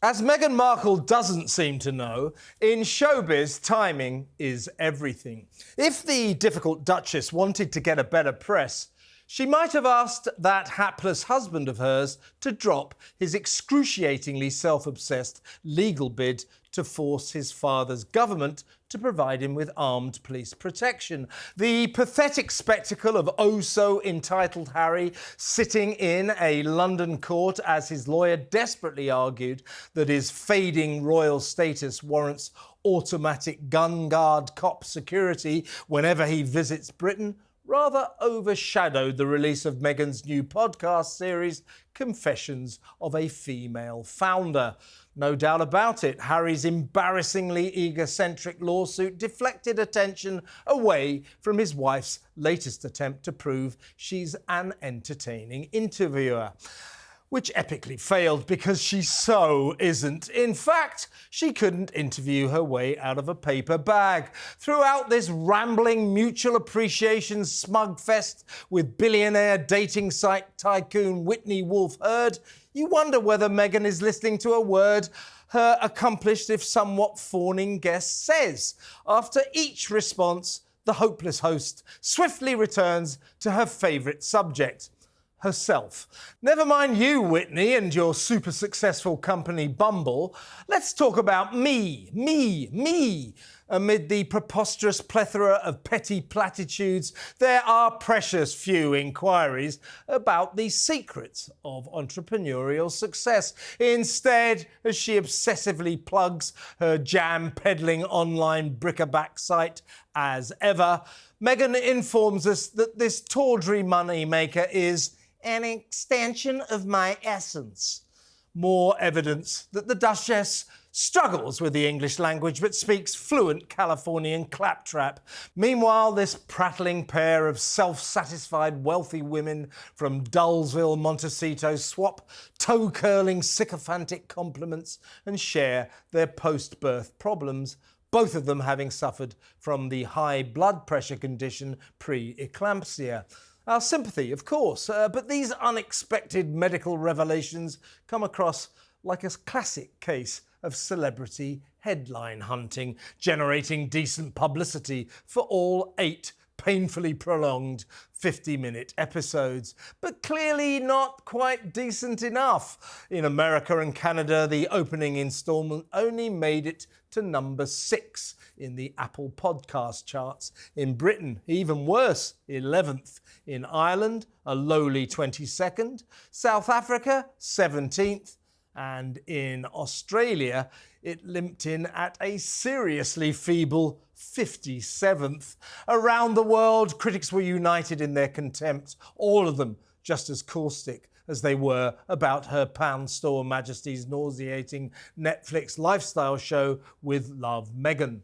As Meghan Markle doesn't seem to know, in showbiz, timing is everything. If the difficult Duchess wanted to get a better press, she might have asked that hapless husband of hers to drop his excruciatingly self-obsessed legal bid to force his father's government to provide him with armed police protection. The pathetic spectacle of oh-so-entitled Harry sitting in a London court as his lawyer desperately argued that his fading royal status warrants automatic gun guard cop security whenever he visits Britain rather overshadowed the release of Meghan's new podcast series, Confessions of a Female Founder. No doubt about it, Harry's embarrassingly egocentric lawsuit deflected attention away from his wife's latest attempt to prove she's an entertaining interviewer, which epically failed because she so isn't. In fact, she couldn't interview her way out of a paper bag. Throughout this rambling mutual appreciation smugfest with billionaire dating site tycoon Whitney Wolfe Herd, you wonder whether Meghan is listening to a word her accomplished, if somewhat fawning guest says. After each response, the hopeless host swiftly returns to her favourite subject: herself. Never mind you, Whitney, and your super successful company Bumble. Let's talk about me. Amid the preposterous plethora of petty platitudes, there are precious few inquiries about the secrets of entrepreneurial success. Instead, as she obsessively plugs her jam-peddling online bric-a-brac site as ever, Meghan informs us that this tawdry moneymaker is an extension of my essence. More evidence that the Duchess struggles with the English language but speaks fluent Californian claptrap. Meanwhile, this prattling pair of self-satisfied wealthy women from Dullsville, Montecito swap toe-curling sycophantic compliments and share their post-birth problems, both of them having suffered from the high blood pressure condition pre-eclampsia. Our sympathy, of course, but these unexpected medical revelations come across like a classic case of celebrity headline hunting, generating decent publicity for all 8 painfully prolonged 50-minute episodes, but clearly not quite decent enough. In America and Canada, the opening instalment only made it to number 6 in the Apple podcast charts. In Britain, even worse, 11th. In Ireland, a lowly 22nd. South Africa, 17th. And in Australia, it limped in at a seriously feeble 57th. Around the world, critics were united in their contempt, all of them just as caustic as they were about her pound store majesty's nauseating Netflix lifestyle show With Love, Meghan.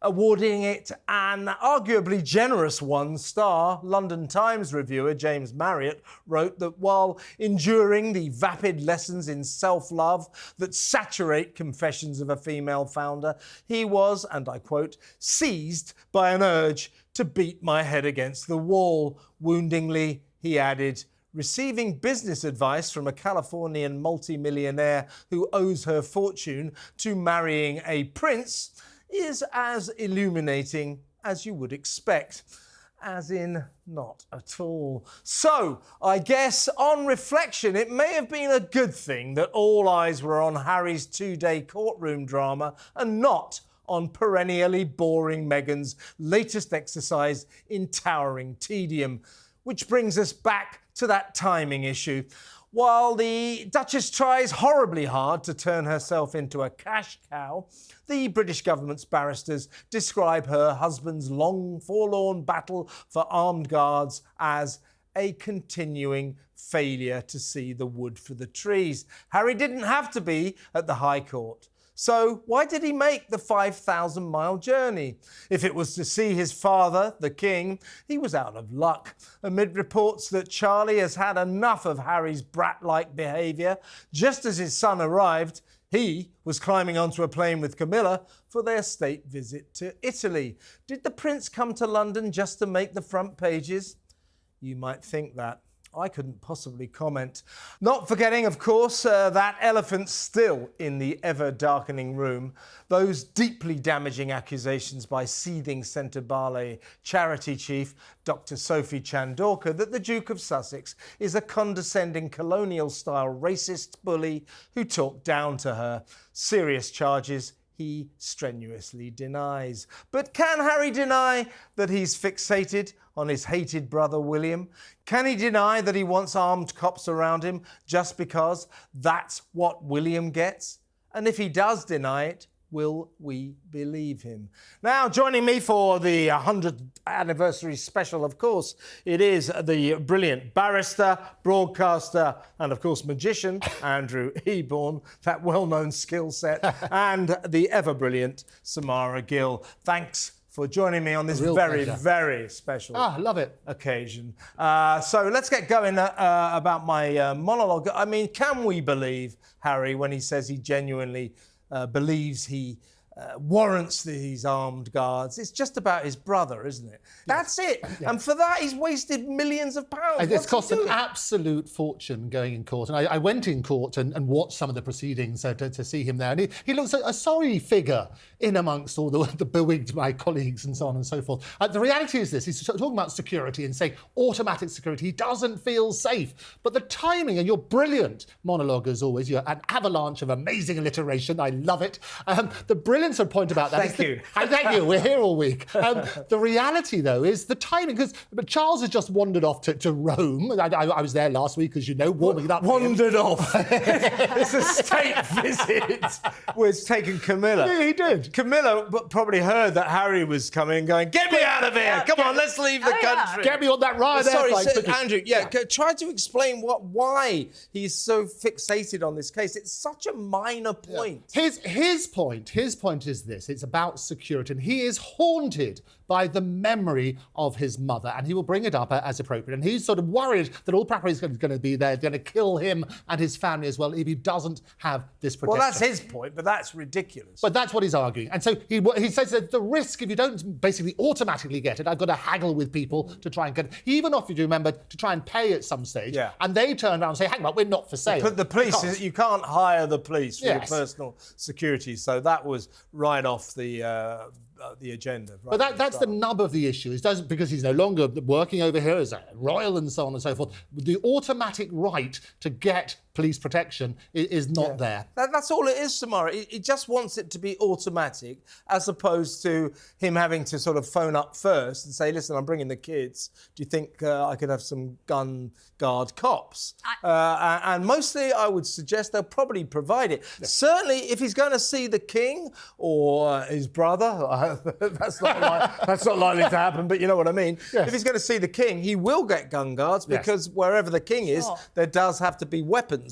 Awarding it an arguably generous 1-star, London Times reviewer James Marriott wrote that while enduring the vapid lessons in self-love that saturate Confessions of a Female Founder, he was, and I quote, seized by an urge to beat my head against the wall. Woundingly, he added, receiving business advice from a Californian multimillionaire who owes her fortune to marrying a prince is as illuminating as you would expect. As in, not at all. So, I guess, on reflection, it may have been a good thing that all eyes were on Harry's 2-day courtroom drama and not on perennially boring Meghan's latest exercise in towering tedium. Which brings us back to that timing issue. While the Duchess tries horribly hard to turn herself into a cash cow, the British government's barristers describe her husband's long, forlorn battle for armed guards as a continuing failure to see the wood for the trees. Harry didn't have to be at the High Court. So why did he make the 5,000-mile journey? If it was to see his father, the king, he was out of luck. Amid reports that Charlie has had enough of Harry's brat-like behaviour, just as his son arrived, he was climbing onto a plane with Camilla for their state visit to Italy. Did the prince come to London just to make the front pages? You might think that. I couldn't possibly comment. Not forgetting, of course, that elephant still in the ever-darkening room. Those deeply damaging accusations by seething Centre Barley charity chief Dr. Sophie Chandorka that the Duke of Sussex is a condescending colonial-style racist bully who talked down to her. Serious charges he strenuously denies. But can Harry deny that he's fixated on his hated brother William? Can he deny that he wants armed cops around him just because that's what William gets? And if he does deny it, will we believe him? Now, joining me for the 100th anniversary special, of course, it is the brilliant barrister, broadcaster, and, of course, magician, Andrew Eborn, that well-known skill set, and the ever-brilliant Samara Gill. Thanks for joining me on this very special love it. occasion. So let's get going about my monologue. I mean, can we believe Harry when he says he genuinely believes he warrants these armed guards? It's just about his brother, isn't it? That's it. Yeah. And for that, he's wasted millions of pounds. It's cost an absolute fortune going in court. And I went in court and watched some of the proceedings to see him there. And he looks a sorry figure in amongst all the bewigged my colleagues and so on and so forth. The reality is this. He's talking about security and saying automatic security. He doesn't feel safe. But the timing, and your brilliant monologue as always, you're an avalanche of amazing alliteration. I love it. The brilliance of point about that. Thank you. Thank you. We're here all week. The reality, though, is the timing, because Charles has just wandered off to Rome. I was there last week, as you know, warming it up. Wandered off. It's a state visit. Was taking Camilla. Yeah, he did. Camilla probably heard that Harry was coming, going, "Get me out of here! Come on, let's leave the country. Get me on that ride." Sorry, Andrew. Try to explain why he's so fixated on this case. It's such a minor point. His point is this. It's about security, and he is haunted by the memory of his mother, and he will bring it up as appropriate. And he's sort of worried that all preparation is going to be there, going to kill him and his family as well if he doesn't have this protection. Well, that's his point, but that's ridiculous. But that's what he's arguing. And so he says that the risk, if you don't basically automatically get it, I've got to haggle with people to try and get it. He even offered, you remember, to try and pay at some stage. Yeah. And they turned around and say, hang on, we're not for sale. But the police, you can't hire the police for your personal security. So that was right off the agenda. Right, but that's the nub of the issue. It doesn't, because he's no longer working over here as a royal and so on and so forth. The automatic right to get police protection is not there. That's all it is, Samara. He just wants it to be automatic, as opposed to him having to sort of phone up first and say, listen, I'm bringing the kids. Do you think I could have some gun guard cops? And mostly I would suggest they'll probably provide it. Yeah. Certainly if he's going to see the king or his brother, that's not likely to happen, but you know what I mean. Yes. If he's going to see the king, he will get gun guards, because wherever the king is, there does have to be weapons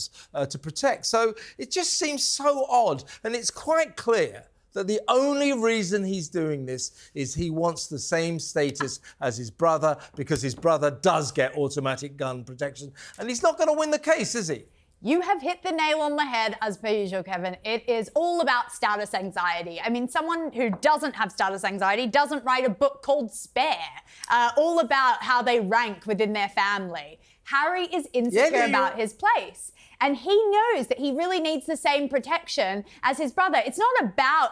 to protect. So it just seems so odd, and it's quite clear that the only reason he's doing this is he wants the same status as his brother, because his brother does get automatic gun protection, and he's not going to win the case, is he? You have hit the nail on the head, as per usual, Kevin. It is all about status anxiety. I mean, someone who doesn't have status anxiety doesn't write a book called Spare, all about how they rank within their family. Harry is insecure about his place. And he knows that he really needs the same protection as his brother. It's not about,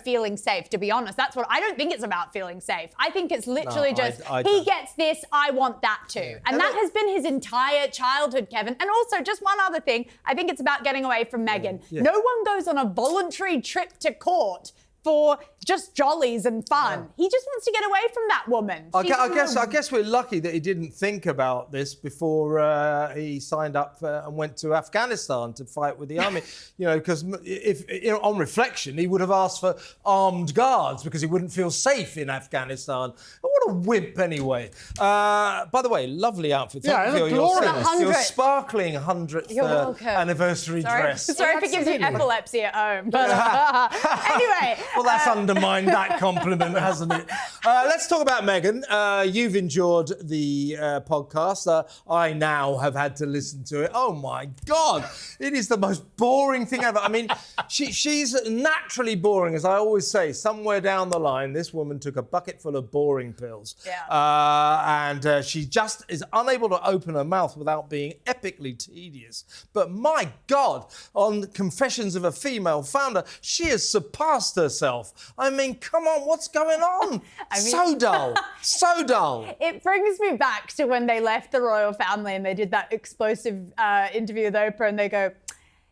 feeling safe, to be honest. I don't think it's about feeling safe. I think it's literally he gets this, I want that too. Yeah. And that has been his entire childhood, Kevin. And also, just one other thing, I think it's about getting away from Meghan. Yeah. No one goes on a voluntary trip to court for just jollies and fun. Yeah. He just wants to get away from that woman. I guess we're lucky that he didn't think about this before he signed up and went to Afghanistan to fight with the army. Because if on reflection, he would have asked for armed guards because he wouldn't feel safe in Afghanistan. But what a wimp, anyway. By the way, lovely outfit. Thank you for your sparkling 100th anniversary dress. Sorry if it gives you epilepsy at home. But anyway. Well, that's undermined that compliment, hasn't it? Let's talk about Meghan. You've endured the podcast. I now have had to listen to it. Oh, my God. It is the most boring thing ever. I mean, she's naturally boring, as I always say. Somewhere down the line, this woman took a bucket full of boring pills. Yeah. And she just is unable to open her mouth without being epically tedious. But my God, on Confessions of a Female Founder, she has surpassed herself. I mean, come on, what's going on? So dull, so dull. It brings me back to when they left the royal family and they did that explosive interview with Oprah, and they go,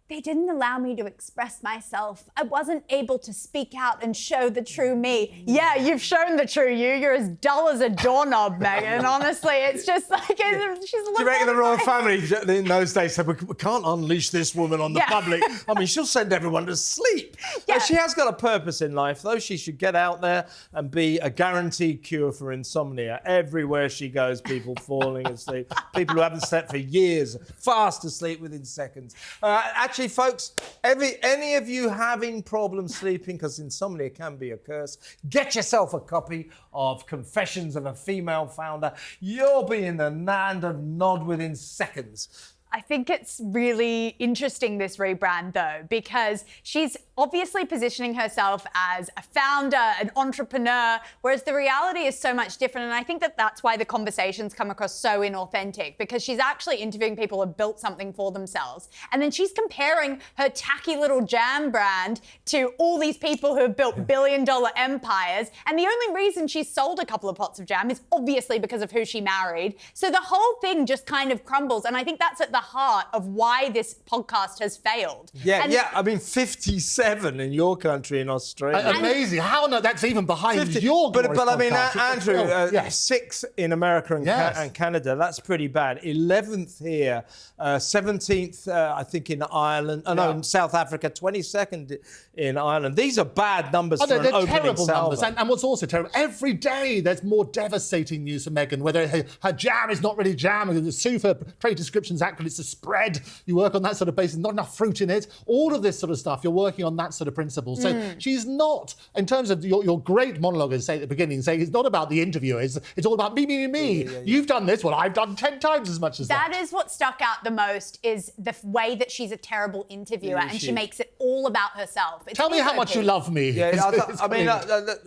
they didn't allow me to express myself. I wasn't able to speak out and show the true me. Yeah, you've shown the true you. You're as dull as a doorknob, Meghan. Honestly, it's just like, she's Do you reckon the royal family in those days said, we can't unleash this woman on the public? I mean, she'll send everyone to sleep. Yeah. She has got a purpose in life, though. She should get out there and be a guaranteed cure for insomnia. Everywhere she goes, people falling asleep. People who haven't slept for years, fast asleep within seconds. Actually, folks, any of you having problems sleeping, because insomnia can be a curse, get yourself a copy of Confessions of a Female Founder. You'll be in the land of nod within seconds. I think it's really interesting, this rebrand, though, because she's obviously positioning herself as a founder, an entrepreneur, whereas the reality is so much different. And I think that that's why the conversations come across so inauthentic, because she's actually interviewing people who have built something for themselves. And then she's comparing her tacky little jam brand to all these people who have built billion-dollar empires. And the only reason she's sold a couple of pots of jam is obviously because of who she married. So the whole thing just kind of crumbles. And I think that's at the heart of why this podcast has failed. Yeah. I mean, 57 in your country, in Australia. Amazing. How no, that's even behind 50. your But I mean, podcast. Andrew, 6 in America and Canada. That's pretty bad. 11th here, 17th, I think, in Ireland. Oh, no, in South Africa. 22nd in Ireland. These are bad numbers for an opening terrible salvo. numbers. And what's also terrible, every day there's more devastating news for Meghan, whether her jam is not really jam, the sue for Trade Descriptions Act, it's a spread. You work on that sort of basis, not enough fruit in it. All of this sort of stuff, you're working on that sort of principle. So she's not, in terms of your great monologue, as say at the beginning, saying it's not about the interviewers, it's all about me. Yeah. You've done this, well, I've done 10 times as much as that. That is what stuck out the most, is the way that she's a terrible interviewer, and she makes it all about herself. Tell me how much you love me. Yeah,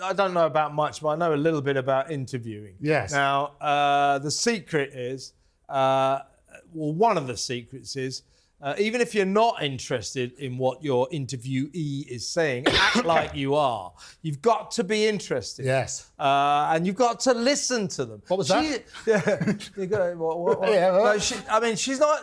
I don't know about much, but I know a little bit about interviewing. Yes. Now, the secret is, well, one of the secrets is, even if you're not interested in what your interviewee is saying, act like you are. You've got to be interested. Yes. And you've got to listen to them. What was that?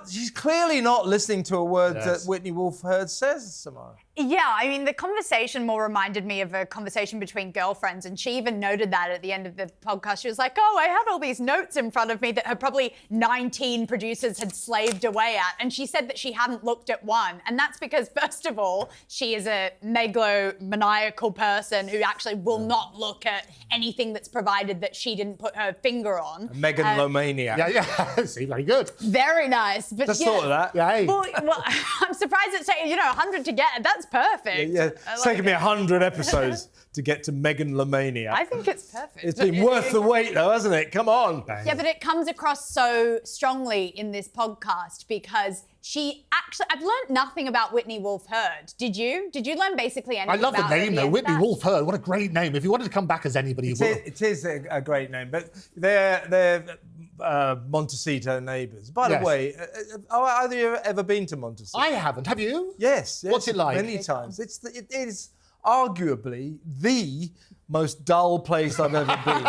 She's clearly not listening to a word that Whitney Wolfe Herd says, Samara. Yeah, I mean, the conversation more reminded me of a conversation between girlfriends, and she even noted that at the end of the podcast. She was like, oh, I had all these notes in front of me that her probably 19 producers had slaved away at, and she said that she hadn't looked at one. And that's because, first of all, she is a megalomaniacal person who actually will not look at anything that's provided that she didn't put her finger on. Megalomaniac. Yeah. See, very good. Very nice. But Just thought of that. Yeah. Hey. Well, I'm surprised it's taken, 100 to get. That's perfect. Yeah. It's taken me 100 episodes to get to Megalomaniac. I think it's perfect. It's been worth the wait, though, hasn't it? Come on. Yeah, but it comes across so strongly in this podcast because I've learned nothing about Whitney Wolfe Herd. Did you? Did you learn basically anything about I love the name, though. Whitney Wolfe Herd. What a great name. If you wanted to come back as anybody, you would. It is a great name, but they're Montecito neighbours. By the way, have either of you ever been to Montecito? I haven't. Have you? Yes. What's it like? Many times. It is arguably the most dull place I've ever been.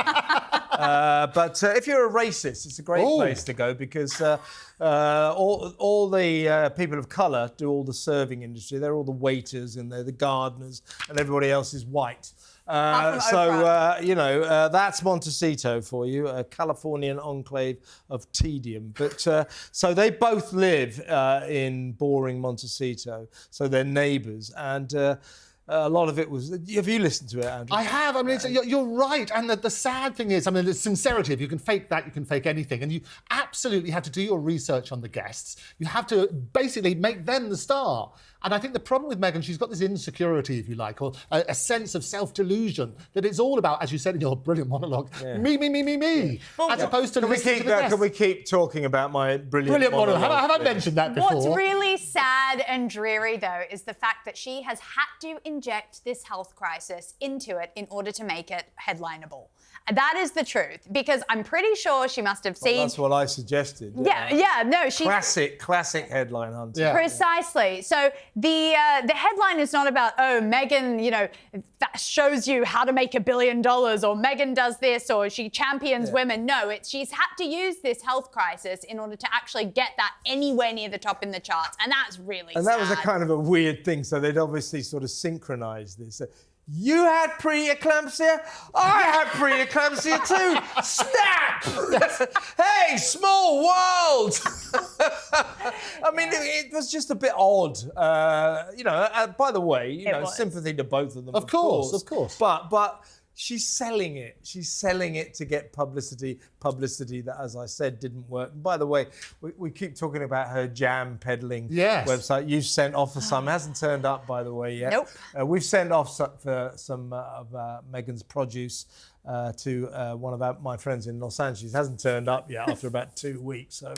But if you're a racist, it's a great place to go because all the people of colour do all the serving industry. They're all the waiters and they're the gardeners, and everybody else is white. That's Montecito for you, a Californian enclave of tedium. But so they both live in boring Montecito, so they're neighbours. And a lot of it was. Have you listened to it, Andrew? I have. I mean, you're right. And the sad thing is, I mean, the sincerity. If you can fake that, you can fake anything. And you absolutely have to do your research on the guests. You have to basically make them the star. And I think the problem with Meghan, she's got this insecurity, if you like, or a sense of self-delusion, that it's all about, as you said in your brilliant monologue, me, as opposed to listening to the guests. Can we keep talking about my brilliant monologue? Have I mentioned that before? What's really sad and dreary, though, is the fact that she has had to inject this health crisis into it in order to make it headlineable. That is the truth, because I'm pretty sure she must have seen... Well, that's what I suggested. Classic headline hunting. Yeah. Precisely. So the headline is not about, oh, Meghan, that shows you how to make $1 billion, or Meghan does this, or she champions women. No, she's had to use this health crisis in order to actually get that anywhere near the top in the charts, and that's really sad. And that was a kind of a weird thing, so they'd obviously sort of synchronised this. You had preeclampsia, I had preeclampsia too. Snap! Hey, small world! I mean, it was just a bit odd. By the way, sympathy to both of them. Of course. But she's selling it. She's selling it to get publicity that, as I said, didn't work. And by the way, we keep talking about her jam peddling website. You've sent off for some. It hasn't turned up, by the way, yet. Nope. We've sent off some of Meghan's produce to one of my friends in Los Angeles. It hasn't turned up yet after about 2 weeks. So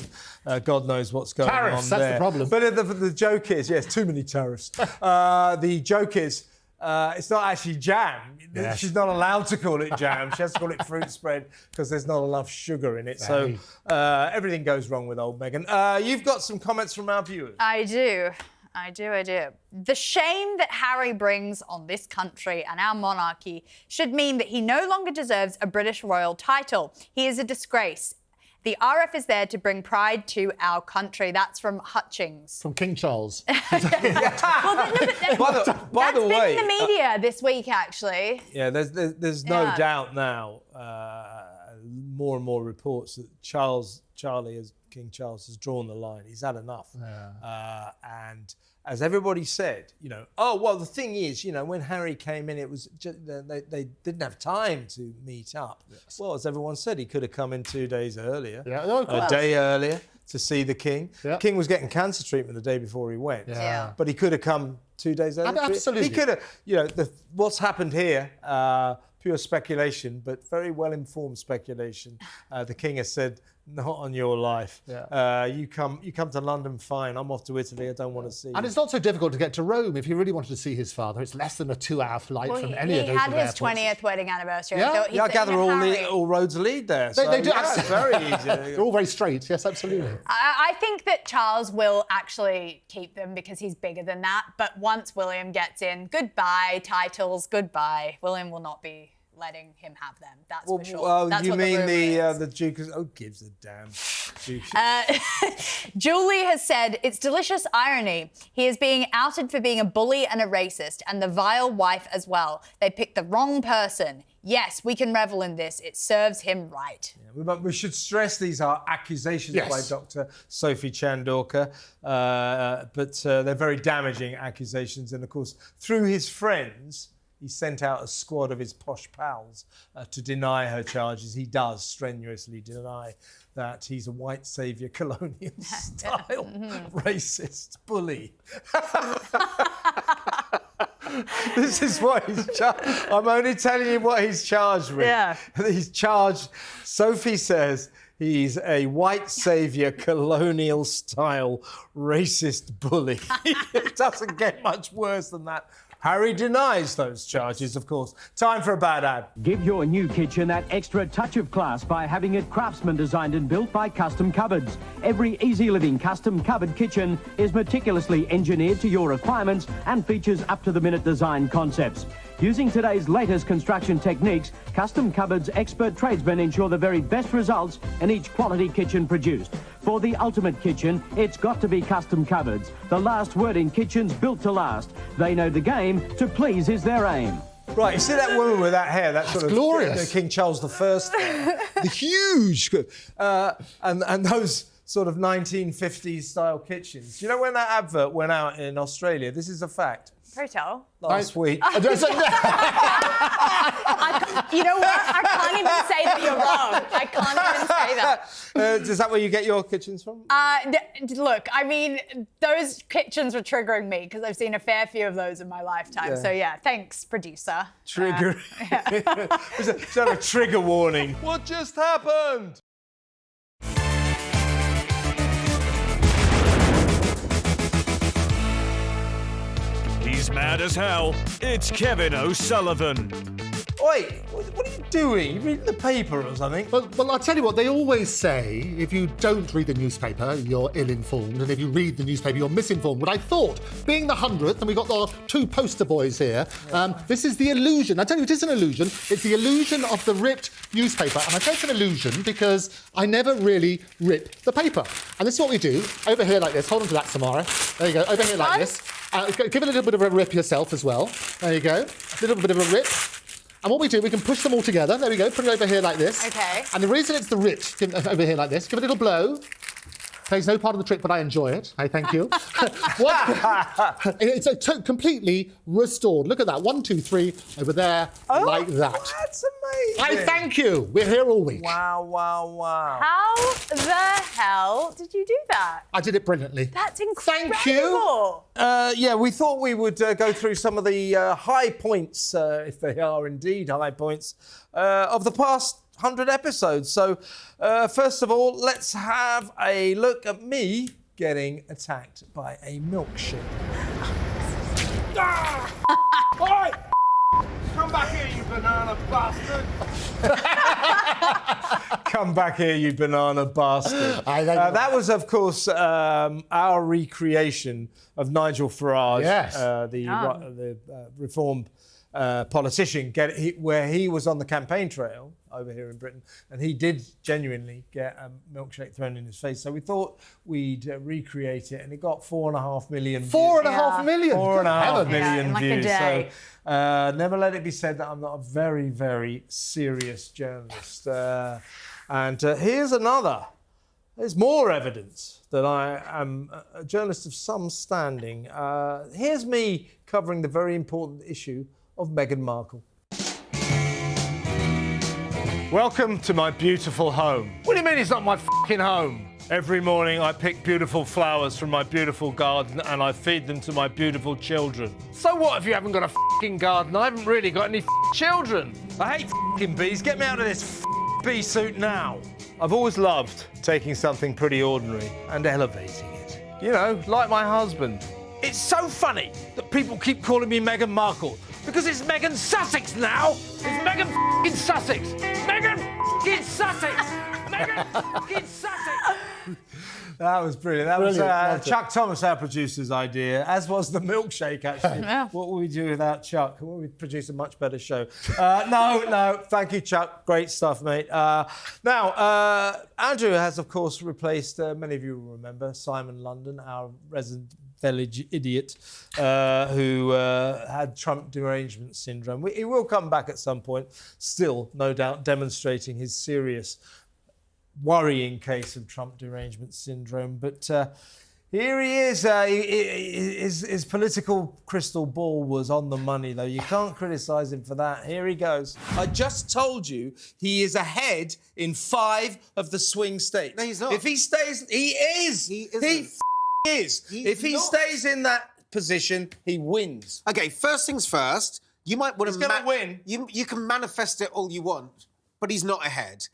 God knows what's going tariffs, on there. That's the problem. But the joke is, yes, too many tariffs. The joke is, it's not actually jam. Yes. She's not allowed to call it jam. She has to call it fruit spread because there's not enough sugar in it. So everything goes wrong with old Meghan. You've got some comments from our viewers. I do. The shame that Harry brings on this country and our monarchy should mean that he no longer deserves a British royal title. He is a disgrace. The RF is there to bring pride to our country. That's from Hutchings. From King Charles. By the way, been in the media this week, actually. Yeah, there's no doubt now. More and more reports that King Charlie has drawn the line. He's had enough. And as everybody said, the thing is, when Harry came in, it was just, they didn't have time to meet up. Yes. Well, as everyone said, he could have come in 2 days earlier, a day earlier to see the King. Yeah. King was getting cancer treatment the day before he went, but he could have come 2 days earlier. Absolutely. He could have, what's happened here, pure speculation, but very well-informed speculation. The King has said, not on your life. Yeah. You come to London, fine. I'm off to Italy. I don't want to see you. And it's not so difficult to get to Rome if you really wanted to see his father. It's less than a 2-hour flight from any of those airports. He had his 20th wedding anniversary. I gather all roads lead there. They do. It's very easy. They're all very straight. Yes, absolutely. I think that Charles will actually keep them because he's bigger than that. But once William gets in, goodbye titles, goodbye. William will not be letting him have them. That's for sure. Well, that's you mean the Duke? Oh, gives a damn. Julie has said, it's delicious irony. He is being outed for being a bully and a racist, and the vile wife as well. They picked the wrong person. Yes, we can revel in this. It serves him right. Yeah, we should stress these are accusations by Dr. Sophie Chandorka, but they're very damaging accusations. And of course, through his friends, he sent out a squad of his posh pals to deny her charges. He does strenuously deny that he's a white saviour colonial-style racist bully. This is what he's charged. I'm only telling you what he's charged with. Yeah. He's charged, Sophie says, he's a white saviour colonial-style racist bully. It doesn't get much worse than that. Harry denies those charges, of course. Time for a bad ad. Give your new kitchen that extra touch of class by having it craftsman designed and built by Custom Cupboards. Every easy living custom cupboard kitchen is meticulously engineered to your requirements and features up-to-the-minute design concepts. Using today's latest construction techniques, Custom Cupboards expert tradesmen ensure the very best results in each quality kitchen produced. For the ultimate kitchen, it's got to be Custom Cupboards. The last word in kitchens built to last. They know the game. To please is their aim. Right, you see that woman with that hair? That's sort of glorious. King Charles I. The huge, and those sort of 1950s style kitchens. Do you know when that advert went out in Australia? This is a fact. Pray tell. last week. You know what? I can't even say that you're wrong. I can't even say that. Is that where you get your kitchens from? Look, I mean, those kitchens were triggering me because I've seen a fair few of those in my lifetime. Yeah. So yeah, thanks, producer. Trigger. Is that a trigger warning? What just happened? He's mad as hell. It's Kevin O'Sullivan. Wait, what are you doing? You reading the paper or something? Well, I'll tell you what, they always say, if you don't read the newspaper, you're ill-informed, and if you read the newspaper, you're misinformed. But I thought, being the 100th, and we've got our two poster boys here, this is the illusion. I tell you, it is an illusion. It's the illusion of the ripped newspaper. And I say it's an illusion because I never really rip the paper. And this is what we do, over here like this. Hold on to that, Samara. There you go, over here like this. Give it a little bit of a rip yourself as well. There you go. A little bit of a rip. And what we do, we can push them all together. There we go. Put it over here like this. Okay. And the reason it's the rich, over here like this, give it a little blow. Plays no part of the trick, but I enjoy it. I thank you. It's completely restored. Look at that. 1, 2, 3, over there, like that. That's amazing. I thank you. We're here all week. Wow, wow, wow. How the hell did you do that? I did it brilliantly. That's incredible. Thank you. Yeah, we thought we would go through some of the high points, if they are indeed high points, of the past 100 episodes. So, first of all, let's have a look at me getting attacked by a milkshake. Oi! Come back here, you banana bastard! Come back here, you banana bastard. That was, of course, our recreation of Nigel Farage, Yes. the Reform politician, where he was on the campaign trail over here in Britain, and he did genuinely get a milkshake thrown in his face. So we thought we'd recreate it, and it got 4.5 million views. 4.5 million? 4.5 million Yeah, in like a views. day. So never let it be said that I'm not a very, very serious journalist. And here's another. There's more evidence that I am a journalist of some standing. Here's me covering the very important issue of Meghan Markle. Welcome to my beautiful home. What do you mean it's not my fucking home? Every morning I pick beautiful flowers from my beautiful garden and I feed them to my beautiful children. So what if you haven't got a fucking garden? I haven't really got any children. I hate fucking bees. Get me out of this bee suit now. I've always loved taking something pretty ordinary and elevating it. You know, like my husband. It's so funny that people keep calling me Meghan Markle because it's Meghan Sussex now. It's Meghan f***ing Sussex. Meghan f***ing Sussex. Meghan f***ing Sussex. That was brilliant. That was Chuck Thomas, our producer's idea, as was the milkshake, actually. Yeah. What would we do without Chuck? Well, we'd produce a much better show. No, thank you, Chuck. Great stuff, mate. Now, Andrew has, of course, replaced, many of you will remember, Simon London, our resident village idiot who had Trump derangement syndrome. He will come back at some point, still, no doubt, demonstrating his serious, worrying case of Trump derangement syndrome. But here he is. His political crystal ball was on the money, though. You can't criticise him for that. Here he goes. I just told you he is ahead in 5 of the swing states. No, he's not. If he stays, he is. He isn't. He is. He's if he not. stays in that position, he wins. Okay, first things first. You might want He's to gonna win. You can manifest it all you want, but he's not ahead.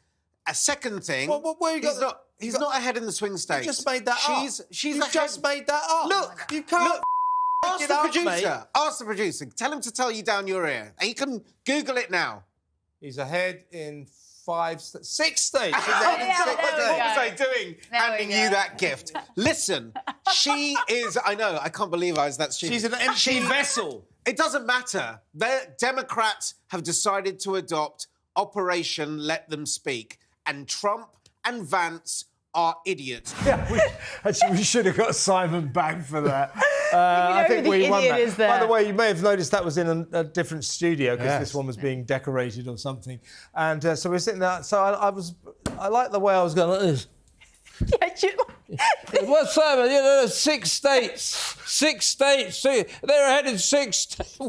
A second thing. Where you got he's not ahead in the swing states. You just made that up. She's you ahead. just made that up. Look, you can't. Ask the producer. Ask the producer. Tell him to tell you down your ear, and you can Google it now. He's ahead in 6 states. What was I doing handing you that gift? Listen, she is. I know. I can't believe I was that stupid. She's an empty vessel. It doesn't matter. The Democrats have decided to adopt Operation Let Them Speak, and Trump and Vance are idiots. Yeah, we should have got Simon back for that. I think we won that. Is there. By the way, you may have noticed that was in a different studio because this one was being decorated or something. And so we're sitting there. So I like the way I was going like this. Well, Simon, you know, there's 6 states. 6 states. They're ahead in 6 states.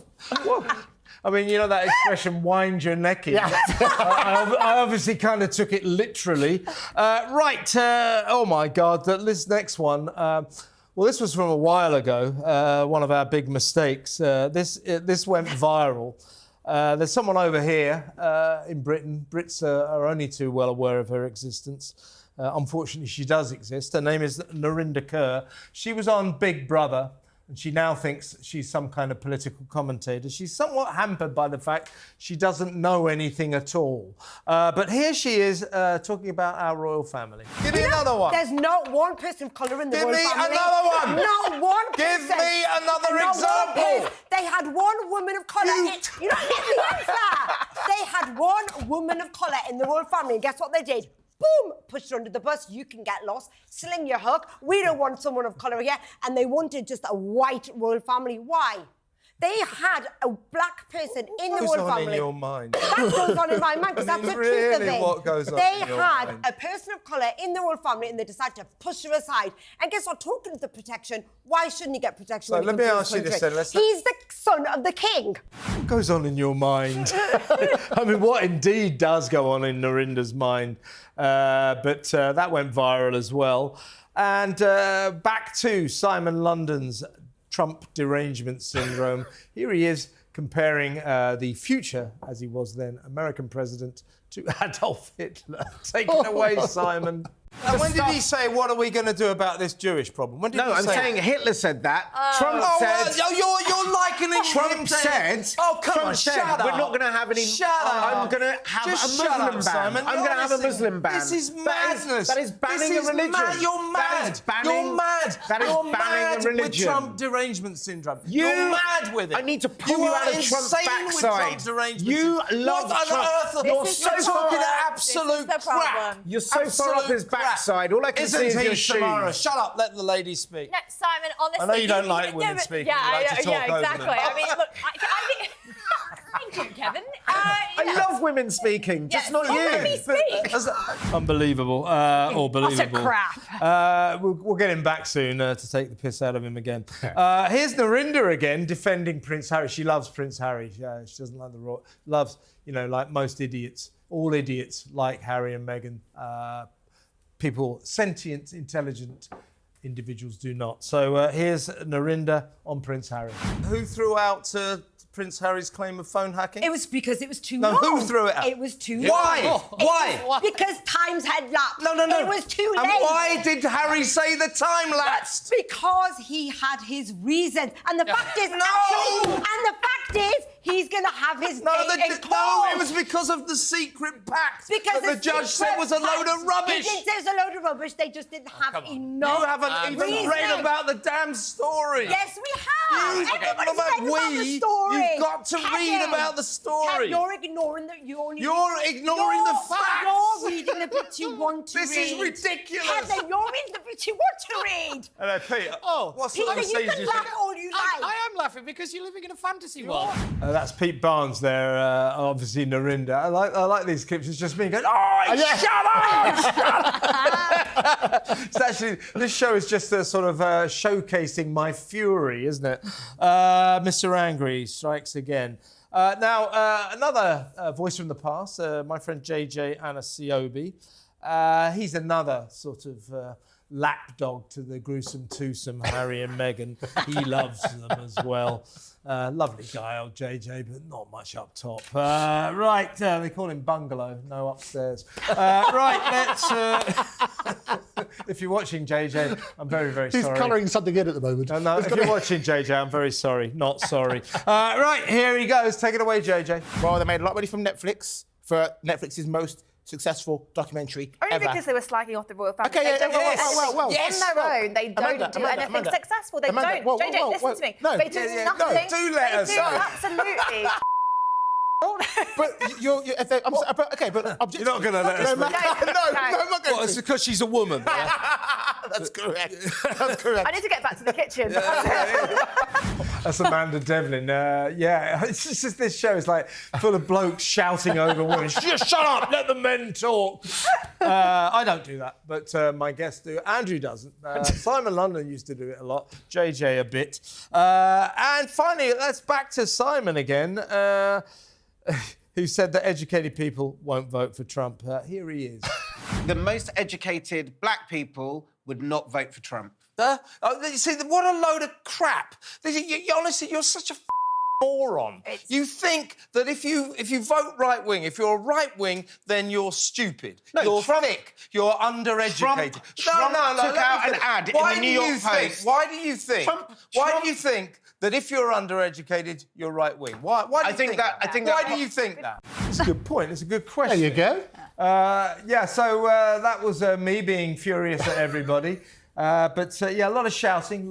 I mean, you know that expression, wind your neck in? Yeah. I obviously kind of took it literally. Oh my God, this next one. Well, this was from a while ago, one of our big mistakes. This went viral. There's someone over here in Britain. Brits are only too well aware of her existence. Unfortunately, she does exist. Her name is Narinder Kaur. She was on Big Brother, and she now thinks she's some kind of political commentator. She's somewhat hampered by the fact she doesn't know anything at all. But here she is talking about our royal family. Give me another one. There's not one person of colour in the royal family. Give me another one. Not one person. Give me another example. They had one woman of colour. You don't get the answer. They had one woman of colour in the royal family, and guess what they did? Boom! Pushed her under the bus. You can get lost. Sling your hook. We don't want someone of colour here. And they wanted just a white royal family. Why? They had a black person in the royal family. What goes on in your mind? That goes on in my mind, because that's the truth of it. What goes on they in your had mind? a person of colour in the royal family, and they decided to push her aside. And guess what? Talking to the protection, why shouldn't he get protection? So when he let me comes to ask this you country? this then. He's the son of the king. What goes on in your mind? I mean, what indeed does go on in Narinder's mind? But that went viral as well. And back to Simon London's Trump derangement syndrome. Here he is comparing the future, as he was then, American president to Adolf Hitler. Take it away, Simon. When did he say, what are we going to do about this Jewish problem? When did No, he I'm say saying Hitler said that. Trump said... you're likening Trump him said... Oh, come Trump on, said, shut up. we're not going to have any... Shut up. I'm going to have Just a shut Muslim up, ban. Simon. I'm going to have a Muslim ban. This is madness. That is banning a religion. You're mad. That is banning... You're mad. That is You're banning mad a religion. with Trump derangement syndrome. You're mad with it. I need to pull you out of Trump's backside. With Trump derangement You syndrome. love What Trump. on earth? You're so talking far... absolute crap. You're so far up his backside. All I can see is your shoes. Samara, shut up. Let the lady speak. No, Simon, honestly... I know you don't like women speaking. Yeah, you like to talk over exactly. them. I mean, look, I think... Thank you, Kevin. I love women speaking, just not you. Let me speak. Unbelievable, or believable. Crap. We'll get him back soon to take the piss out of him again. Here's Narinder again defending Prince Harry. She loves Prince Harry. She doesn't like the royal. Loves, like most idiots. All idiots like Harry and Meghan. People, sentient, intelligent individuals do not. So here's Narinder on Prince Harry. Who threw out Prince Harry's claim of phone hacking? It was because it was too No, long. who threw it out? It was too Why? long. Why? Because times had lapsed. No. It was too late. And why did Harry say the time lapsed? Because he had his reasons. And the fact is, he's going to have his day in court. No, it was because of the secret pact that the judge said was a load of rubbish. He didn't say it was a load of rubbish. They just didn't have enough. You haven't even read about the damn story. Yes, we have. Everybody's read about the story. You've got to read about the story. You're ignoring the... You're ignoring the facts. You're reading the bits you want to read. This is ridiculous. Kevin, you're reading the bits you want to read. Hello, Peter. What's Peter, you can laugh all you like. I am laughing because you're living in a fantasy world. That's Pete Barnes there, obviously Narinder. I like these clips. It's just me going, shut up! It's actually, this show is just a sort of showcasing my fury, isn't it? Mr. Angry strikes again. Now, another voice from the past, my friend JJ Anasiobi. He's another sort of lapdog to the gruesome twosome Harry and Meghan. He loves them as well. Lovely guy, old JJ, but not much up top. They call him Bungalow, no upstairs. Let's... if you're watching, JJ, I'm very, very sorry. He's colouring something in at the moment. No, if you're watching, JJ, I'm very sorry. Not sorry. Here he goes. Take it away, JJ. Well, they made a lot of money from Netflix for Netflix's most successful documentary Only ever. because they were slagging off the royal family. Okay, On yes. their own, they don't do anything successful. They don't. JJ, listen to me. No. They do nothing. Do let us know. Absolutely. But you're You're not going to let us know. No, I'm not going to. It's because she's a woman. That's correct. That's correct. I need to get back to the kitchen. That's Amanda Devlin. Yeah, it's just this show is like full of blokes shouting over women. Just shut up, let the men talk. I don't do that, but my guests do. Andrew doesn't. Simon London used to do it a lot. JJ a bit. And finally, let's back to Simon again, who said that educated people won't vote for Trump. Here he is. The most educated black people would not vote for Trump. You see, what a load of crap. Honestly, you're such a moron. You think that if you vote right-wing, if you're a right-wing, then you're stupid. No, you're thick. You're undereducated. Trump took out an ad in the New York Post. Why do you think? Why do you think that if you're undereducated, you're right-wing? Why do you think that? Why do you think that? It's a good point. It's a good question. There you go. So that was me being furious at everybody. But a lot of shouting,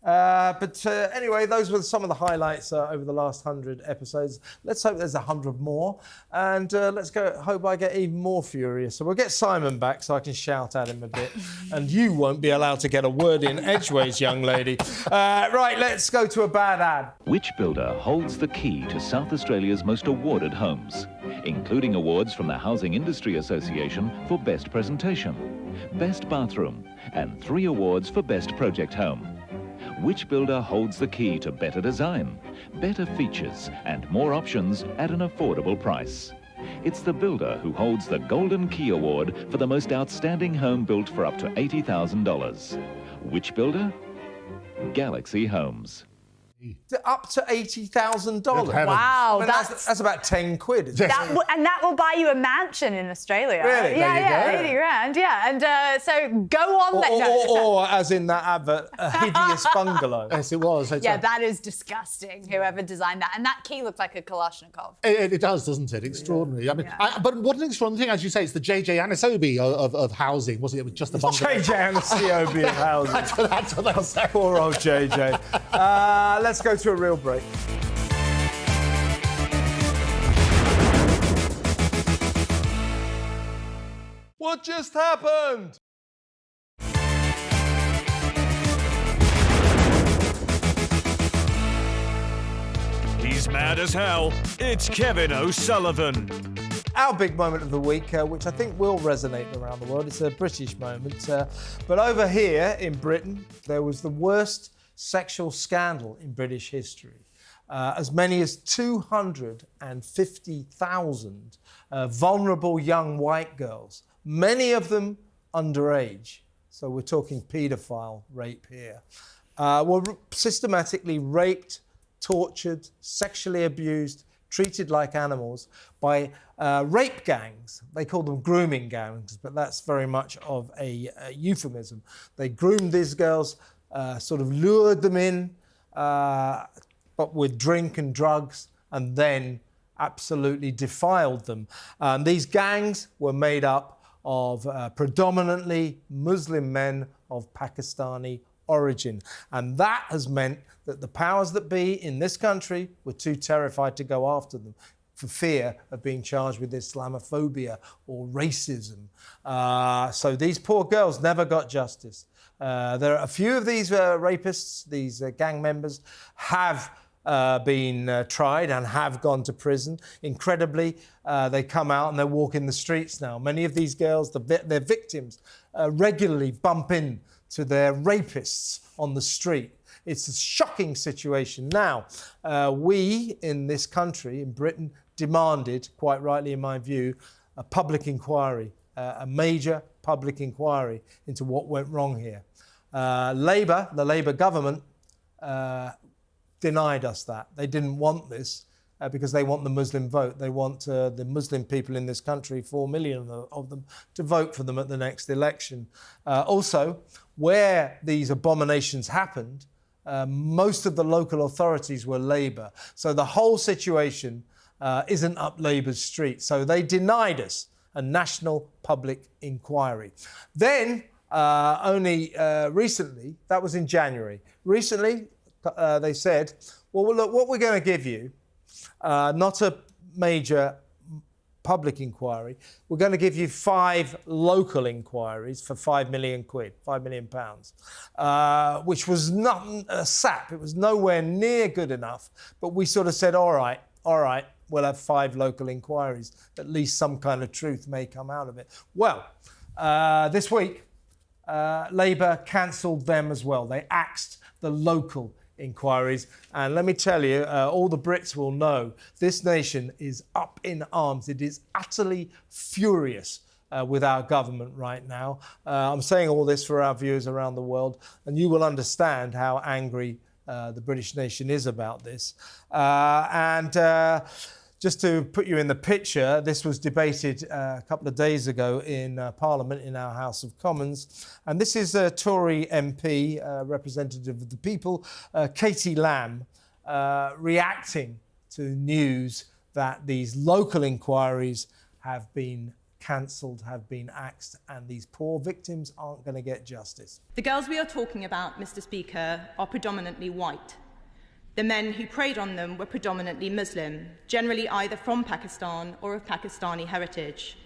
Anyway, those were some of the highlights over the last 100 episodes. Let's hope there's 100 more. And hope I get even more furious. So we'll get Simon back so I can shout at him a bit. And you won't be allowed to get a word in edgeways, young lady. Right, let's go to a bad ad. Which builder holds the key to South Australia's most awarded homes, including awards from the Housing Industry Association for Best Presentation, Best Bathroom, and 3 awards for Best Project Home? Which builder holds the key to better design, better features, and more options at an affordable price? It's the builder who holds the Golden Key Award for the most outstanding home built for up to $80,000. Which builder? Galaxy Homes. Up to $80,000. Wow, I mean, that's about 10 quid. And that will buy you a mansion in Australia. Really? Yeah, 80 grand, yeah. And so go on. Or as in that advert, a hideous bungalow. Yes, it was. Yeah, that is disgusting, whoever designed that. And that key looks like a Kalashnikov. It does, doesn't it? Extraordinary. I mean, but what an extraordinary thing, as you say, it's the JJ Anisobi of housing, wasn't it? It was just the bungalow. JJ Anisobi of housing. That's what they'll say. Poor old JJ. Let's go to a real break. What just happened? He's mad as hell. It's Kevin O'Sullivan. Our big moment of the week, which I think will resonate around the world, it's a British moment. But over here in Britain, there was the worst sexual scandal in British history. As many as 250,000 vulnerable young white girls, many of them underage, so we're talking paedophile rape here, were systematically raped, tortured, sexually abused, treated like animals by rape gangs. They call them grooming gangs, but that's very much of a euphemism. They groomed these girls, sort of lured them in, but with drink and drugs, and then absolutely defiled them. These gangs were made up of predominantly Muslim men of Pakistani origin. And that has meant that the powers that be in this country were too terrified to go after them for fear of being charged with Islamophobia or racism. So these poor girls never got justice. There are a few of these rapists, these gang members, have been tried and have gone to prison. Incredibly, they come out and they walk in the streets now. Many of these girls, their victims, regularly bump into their rapists on the street. It's a shocking situation. Now, we in this country, in Britain, demanded, quite rightly in my view, a public inquiry, a major public inquiry into what went wrong here. Labour, the Labour government, denied us that. They didn't want this because they want the Muslim vote. They want the Muslim people in this country, 4 million of them, to vote for them at the next election. Also, where these abominations happened, most of the local authorities were Labour. So the whole situation isn't up Labour's street. So they denied us a national public inquiry. Then, only recently, that was in January, recently they said, well, look, what we're going to give you, not a major public inquiry. We're going to give you 5 local inquiries for £5 million, £5 million, which was not a sap. It was nowhere near good enough. But we sort of said, all right, we'll have 5 local inquiries. At least some kind of truth may come out of it. Well, this week, Labour cancelled them as well. They axed the local inquiries. And let me tell you, all the Brits will know, this nation is up in arms. It is utterly furious with our government right now. I'm saying all this for our viewers around the world, and you will understand how angry the British nation is about this. Just to put you in the picture, this was debated a couple of days ago in Parliament, in our House of Commons. And this is a Tory MP, representative of the people, Katie Lamb, reacting to news that these local inquiries have been cancelled, have been axed, and these poor victims aren't going to get justice. The girls we are talking about, Mr. Speaker, are predominantly white. The men who preyed on them were predominantly Muslim, generally either from Pakistan or of Pakistani heritage.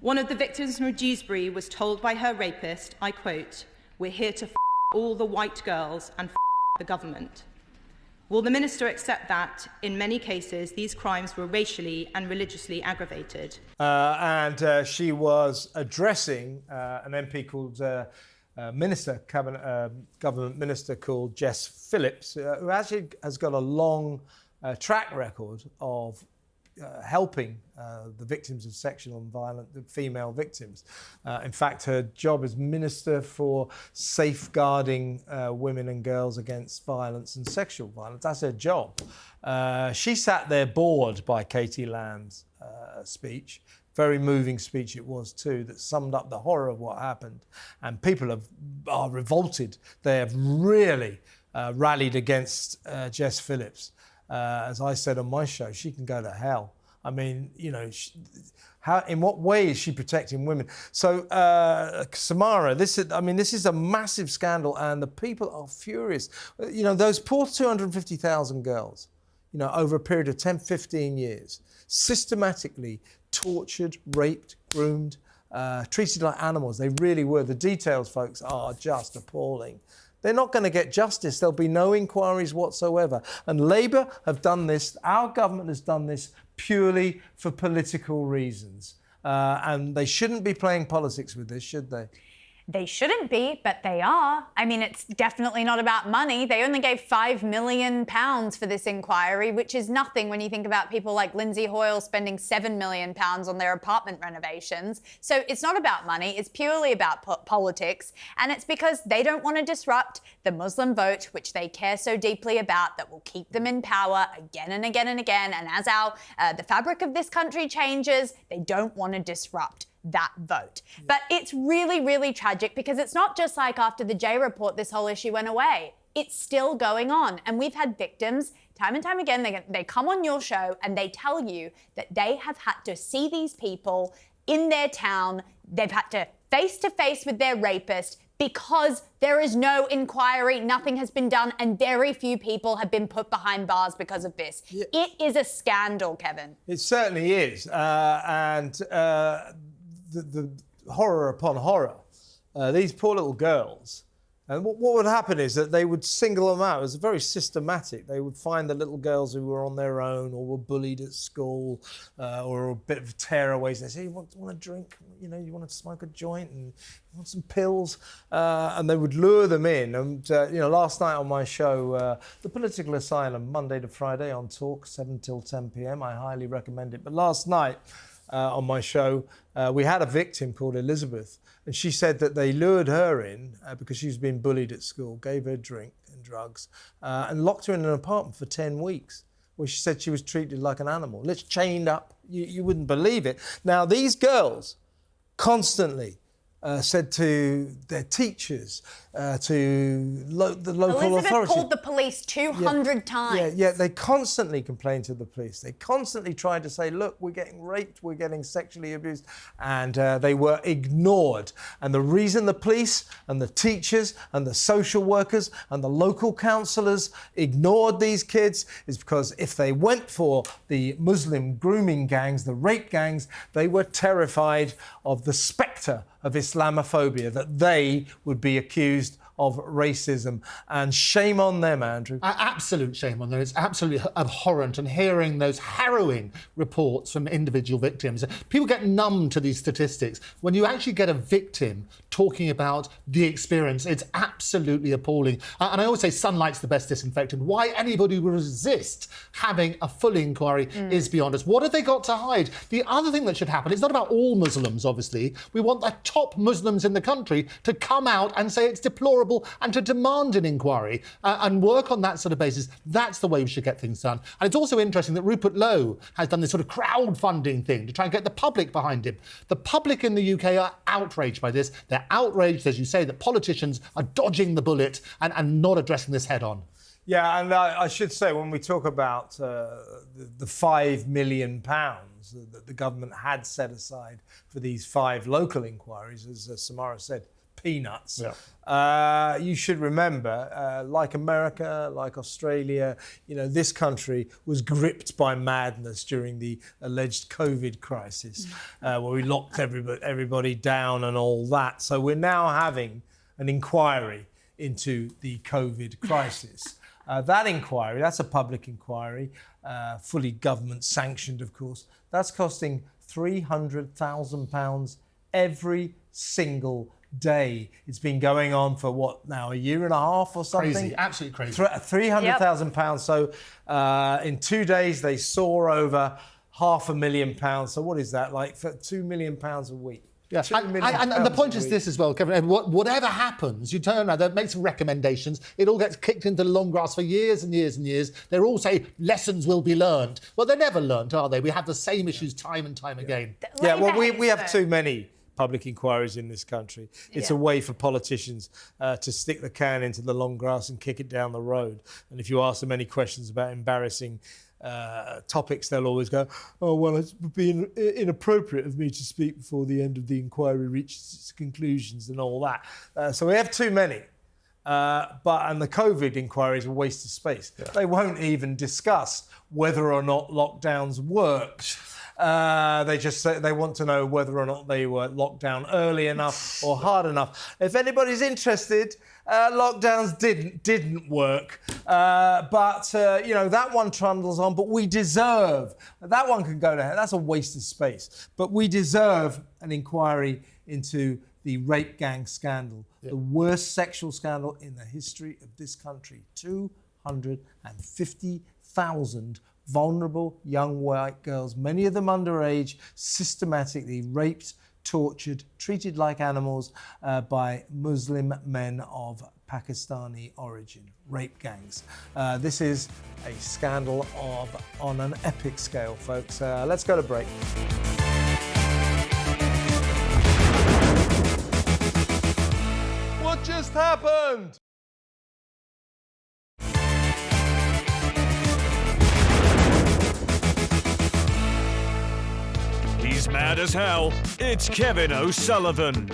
One of the victims from Dewsbury was told by her rapist, I quote, "We're here to all the white girls and the government." Will the Minister accept that, in many cases, these crimes were racially and religiously aggravated? She was addressing an MP called... government minister called Jess Phillips, who actually has got a long track record of helping the victims of sexual and violent female victims. In fact, her job as Minister for Safeguarding Women and Girls Against Violence and Sexual Violence. That's her job. She sat there bored by Katie Lamb's speech. Very moving speech it was too, that summed up the horror of what happened. And people are revolted. They have really rallied against Jess Phillips. As I said on my show, she can go to hell. I mean, you know, in what way is she protecting women? So, Samara, this is a massive scandal, and the people are furious. You know, those poor 250,000 girls, you know, over a period of 10, 15 years, systematically tortured, raped, groomed, treated like animals. They really were. The details, folks, are just appalling. They're not going to get justice. There'll be no inquiries whatsoever. And Labour have done this, our government has done this purely for political reasons. And they shouldn't be playing politics with this, should they? They shouldn't be, but they are. I mean, it's definitely not about money. They only gave £5 million for this inquiry, which is nothing when you think about people like Lindsay Hoyle spending £7 million on their apartment renovations. So it's not about money. It's purely about politics. And it's because they don't want to disrupt the Muslim vote, which they care so deeply about, that will keep them in power again and again and again. And as the fabric of this country changes, they don't want to disrupt that vote. But it's really, really tragic, because it's not just like after the J report this whole issue went away. It's still going on. And we've had victims time and time again, they come on your show and they tell you that they have had to see these people in their town. They've had to face with their rapist because there is no inquiry, nothing has been done, and very few people have been put behind bars because of this. Yeah. It is a scandal, Kevin. It certainly is. The horror upon horror. These poor little girls. And what would happen is that they would single them out. It was very systematic. They would find the little girls who were on their own or were bullied at school or a bit of tearaways. They say, you want a drink? You know, you want to smoke a joint and you want some pills? And they would lure them in. And, you know, last night on my show, The Political Asylum, Monday to Friday on Talk, 7 till 10 p.m. I highly recommend it. But last night, on my show, we had a victim called Elizabeth, and she said that they lured her in because she was being bullied at school, gave her drink and drugs, and locked her in an apartment for 10 weeks, where she said she was treated like an animal. Let's chained up. You wouldn't believe it. Now, these girls constantly said to their teachers, to the local Elizabeth authorities. called the police 200 times. Yeah, they constantly complained to the police. They constantly tried to say, look, we're getting raped, we're getting sexually abused, and they were ignored. And the reason the police and the teachers and the social workers and the local councillors ignored these kids is because if they went for the Muslim grooming gangs, the rape gangs, they were terrified of the spectre of Islamophobia, that they would be accused of racism. And shame on them, Andrew. Absolute shame on them. It's absolutely abhorrent. And hearing those harrowing reports from individual victims, people get numb to these statistics. When you actually get a victim talking about the experience, it's absolutely appalling. And I always say sunlight's the best disinfectant. Why anybody would resist having a full inquiry is beyond us. What have they got to hide? The other thing that should happen, it's not about all Muslims, obviously. We want the top Muslims in the country to come out and say it's deplorable and to demand an inquiry and work on that sort of basis. That's the way we should get things done. And it's also interesting that Rupert Lowe has done this sort of crowdfunding thing to try and get the public behind him. The public in the UK are outraged by this. They're outraged, as you say, that politicians are dodging the bullet and not addressing this head on. Yeah, and I should say, when we talk about the £5 million that the government had set aside for these 5 local inquiries, as Samara said, peanuts. Yeah. You should remember, like America, like Australia, this country was gripped by madness during the alleged COVID crisis, where we locked everybody down and all that. So we're now having an inquiry into the COVID crisis. That inquiry, that's a public inquiry, fully government sanctioned, of course. That's costing £300,000 every single day. It's been going on for what now, a year and a half or something? Crazy, absolutely crazy. £300,000. So in 2 days they soar over £500,000. So what is that, like for £2 million a week? Yeah. And the point is this as well, Kevin, whatever happens, you turn around, they make some recommendations, it all gets kicked into the long grass for years and years and years. They all say lessons will be learned. Well, they're never learned, are they? We have the same issues time and time again. Yeah, well, we have too many public inquiries in this country. It's a way for politicians to stick the can into the long grass and kick it down the road. And if you ask them any questions about embarrassing topics, they'll always go, oh, well, it's been inappropriate of me to speak before the end of the inquiry reaches its conclusions and all that. So we have too many. And the COVID inquiry is a waste of space. Yeah. They won't even discuss whether or not lockdowns worked. They just say they want to know whether or not they were locked down early enough or hard enough. If anybody's interested, lockdowns didn't work. But that one trundles on. But we deserve, that one can go to hell. That's a waste of space. But we deserve an inquiry into the rape gang scandal, the worst sexual scandal in the history of this country. 250,000 vulnerable young white girls, many of them underage, systematically raped, tortured, treated like animals by Muslim men of Pakistani origin, rape gangs. This is a scandal on an epic scale, folks. Let's go to break. What just happened? He's mad as hell. It's Kevin O'Sullivan.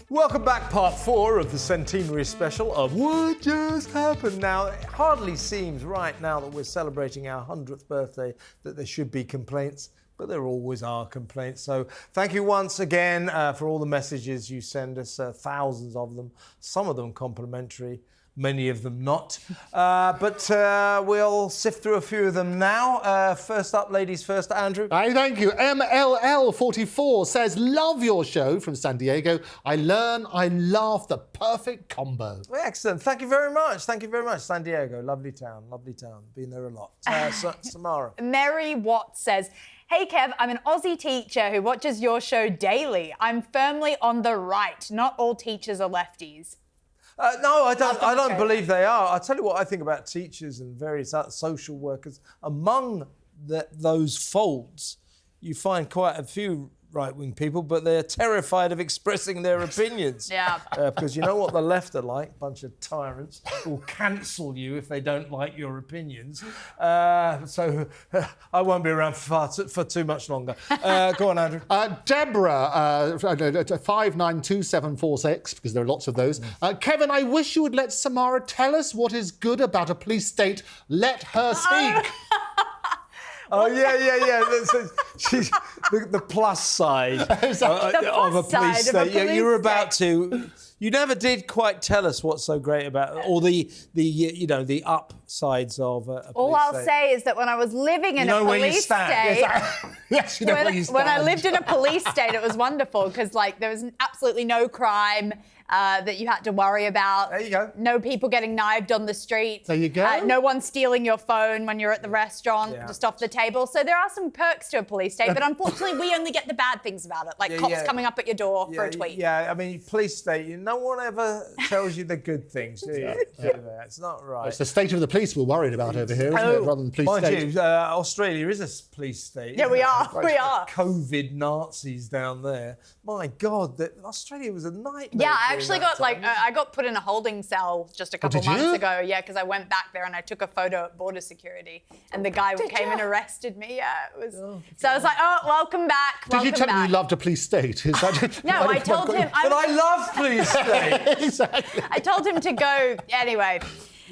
Welcome back, part 4 of the centenary special of What Just Happened. Now, it hardly seems right now that we're celebrating our 100th birthday that there should be complaints, but there always are complaints. So thank you once again for all the messages you send us, thousands of them, some of them complimentary, many of them not. But we'll sift through a few of them now. First up, ladies first, Andrew. Hi, thank you. MLL44 says, love your show from San Diego. I learn, I laugh, the perfect combo. Excellent. Thank you very much. Thank you very much. San Diego, lovely town, lovely town. Been there a lot. Samara. Mary Watt says, hey Kev, I'm an Aussie teacher who watches your show daily. I'm firmly on the right. Not all teachers are lefties. No, I don't believe they are. I'll tell you what I think about teachers and various social workers. Among those folds, you find quite a few right-wing people, but they're terrified of expressing their opinions. Yeah. Because you know what the left are like, bunch of tyrants who'll cancel you if they don't like your opinions. So I won't be around for too much longer. Go on, Andrew. Deborah, 592746, because there are lots of those. Kevin, I wish you would let Samara tell us what is good about a police state. Let her speak. Oh, yeah. She's the plus side of a police state. You were about to... You never did quite tell us what's so great about it, or the upsides of a police All I'll state. say is that when I was living in a police state... Yes, you know where you stand. When I lived in a police state, it was wonderful because, like, there was absolutely no crime that you had to worry about. There you go. No people getting knifed on the street. There you go. No one stealing your phone when you're at the restaurant, just off the table. So there are some perks to a police state, but unfortunately, we only get the bad things about it, like cops coming up at your door for a tweet. Yeah, I mean, police state, no one ever tells you the good things, do you? It's not right. It's the state of the police we're worried about over here, isn't it? Rather than the police Mind state. you, Australia is a police state. Yeah, we are. We are. COVID Nazis down there. My God, Australia was a nightmare. Yeah, I actually got I got put in a holding cell just a couple months ago. Yeah, because I went back there and I took a photo at border security, and the guy came and arrested me. Yeah, it was. So I was like, "Oh, welcome back." Did you tell him you loved a police state? Is that no, I told him. But I love police state. Exactly. I told him to go anyway.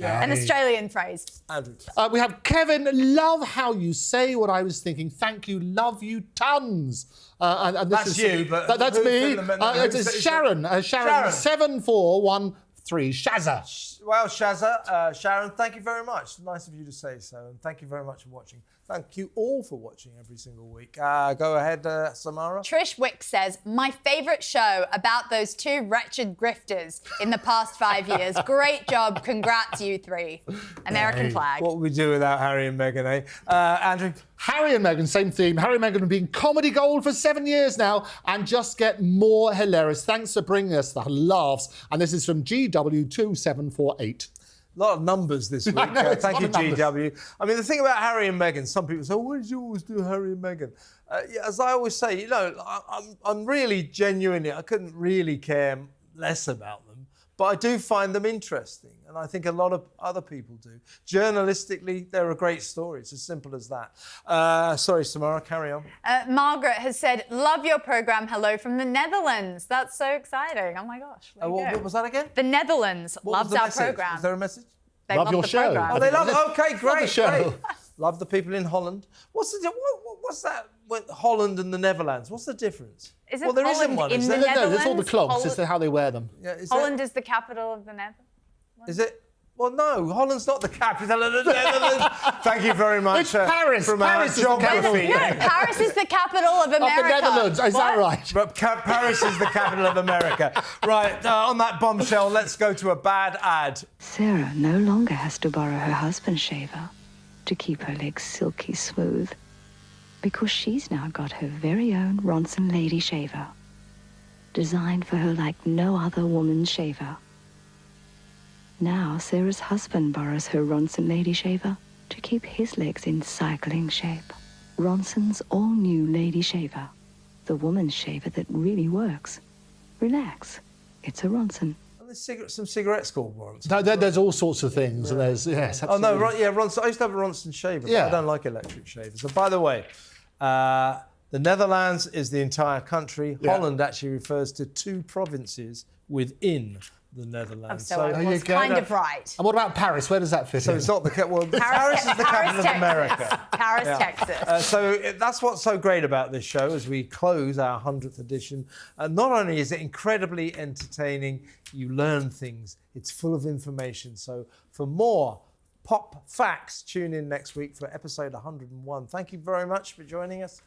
An Australian phrase. Andrew. We have Kevin. Love how you say what I was thinking. Thank you. Love you tons. And this That's is, you, but that's me. It's Sharon. Sharon 7413. Shazza. Well, Shazza, Sharon, thank you very much. Nice of you to say so, and thank you very much for watching. Thank you all for watching every single week. Go ahead, Samara. Trish Wick says, my favourite show about those two wretched grifters in the past 5 years. Great job. Congrats, you three. American flag. What would we do without Harry and Meghan, eh? Andrew? Harry and Meghan, same theme. Harry and Meghan have been comedy gold for 7 years now and just get more hilarious. Thanks for bringing us the laughs. And this is from GW2748. A lot of numbers this week. Thank you, GW. I mean, the thing about Harry and Meghan, some people say, why did you always do Harry and Meghan? As I always say, I'm really genuinely, I couldn't really care less about them, but I do find them interesting. And I think a lot of other people do. Journalistically, they're a great story. It's as simple as that. Sorry, Samara, carry on. Margaret has said, love your programme. Hello from the Netherlands. That's so exciting. Oh, my gosh. What was that again? The Netherlands loves our message? programme. Is there a message? They love your show. Programme. Oh, they love it. Okay, great. Love the show. Great. Love the people in Holland. What's that with Holland and the Netherlands? What's the difference? Isn't there Holland isn't one. in Is the there? Netherlands? No, it's all the clogs. It's how they wear them. Yeah, Holland is the capital of the Netherlands. Is it? Well, no, Holland's not the capital of the Netherlands. Thank you very much. It's Paris. From Paris is the geography. No, Paris is the capital of America. Of the Netherlands, is that right? But Paris is the capital of America. Right, on that bombshell, let's go to a bad ad. Sarah no longer has to borrow her husband's shaver to keep her legs silky smooth, because she's now got her very own Ronson Lady Shaver, designed for her like no other woman's shaver. Now Sarah's husband borrows her Ronson Lady Shaver to keep his legs in cycling shape. Ronson's all-new Lady Shaver, the woman's shaver that really works. Relax, it's a Ronson. And there's some cigarettes called Ronson. No, there's all sorts of things. And there's, yes, absolutely. Oh, no, Ronson. I used to have a Ronson shaver, but I don't like electric shavers. So, by the way, the Netherlands is the entire country. Yeah. Holland actually refers to 2 provinces within the Netherlands. So I was kind of right. And what about Paris? Where does that fit in? So it's not the... Paris is the capital of America. Paris, Texas. So that's what's so great about this show as we close our 100th edition. Not only is it incredibly entertaining, you learn things. It's full of information. So for more pop facts, tune in next week for episode 101. Thank you very much for joining us.